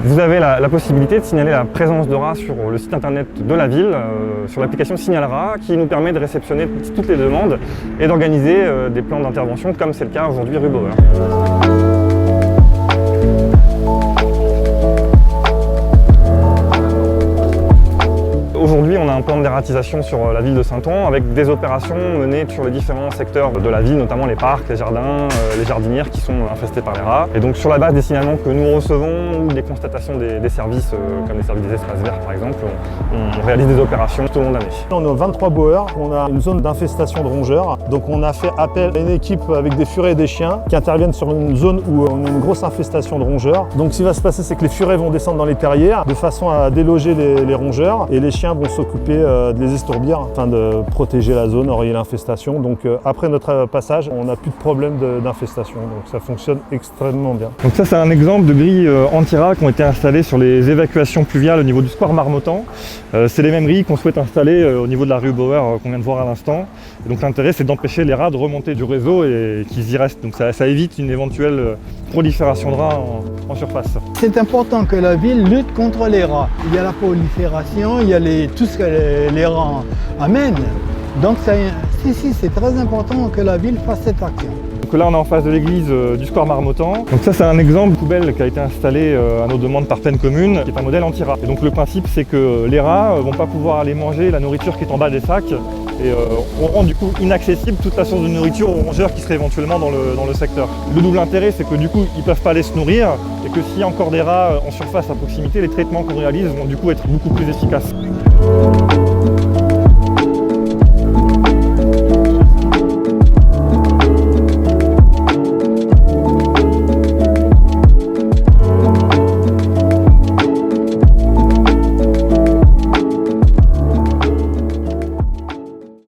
Vous avez la possibilité de signaler la présence de rats sur le site internet de la ville, sur l'application Signal Rat, qui nous permet de réceptionner toutes les demandes et d'organiser des plans d'intervention comme c'est le cas aujourd'hui rue Bauer. Aujourd'hui, on a un plan de dératisation sur la ville de Saintonge avec des opérations menées sur les différents secteurs de la ville, notamment les parcs, les jardins, les jardinières qui sont infestés par les rats. Et donc sur la base des signalements que nous recevons ou des constatations des services, comme les services des espaces verts par exemple, on réalise des opérations tout au long de l'année. On a 23 Bauer, on a une zone d'infestation de rongeurs. Donc on a fait appel à une équipe avec des furets et des chiens qui interviennent sur une zone où on a une grosse infestation de rongeurs. Donc ce qui va se passer, c'est que les furets vont descendre dans les terriers de façon à déloger les rongeurs et les chiens vont s'occuper de les estourbir afin de protéger la zone, enrayer l'infestation. Donc après notre passage, on n'a plus de problème d'infestation. Donc ça fonctionne extrêmement bien. Donc ça, c'est un exemple de grilles anti-rats qui ont été installées sur les évacuations pluviales au niveau du square Marmottan. C'est les mêmes grilles qu'on souhaite installer au niveau de la rue Bauer qu'on vient de voir à l'instant. Donc l'intérêt, c'est d'empêcher les rats de remonter du réseau et qu'ils y restent. Donc ça évite une éventuelle prolifération de rats en surface. C'est important que la ville lutte contre les rats. Il y a la prolifération, il y a tout ce que les rats amènent. Donc c'est très important que la ville fasse cette action. Donc là, on est en face de l'église du square Marmottan. Donc ça, c'est un exemple de poubelle qui a été installé à nos demandes par Plaine Commune, qui est un modèle anti-rat. Et donc le principe, c'est que les rats ne vont pas pouvoir aller manger la nourriture qui est en bas des sacs. Et on rend du coup inaccessible toute la source de nourriture aux rongeurs qui seraient éventuellement dans le secteur. Le double intérêt, c'est que du coup, ils ne peuvent pas aller se nourrir et que s'il y a encore des rats en surface à proximité, les traitements qu'on réalise vont du coup être beaucoup plus efficaces.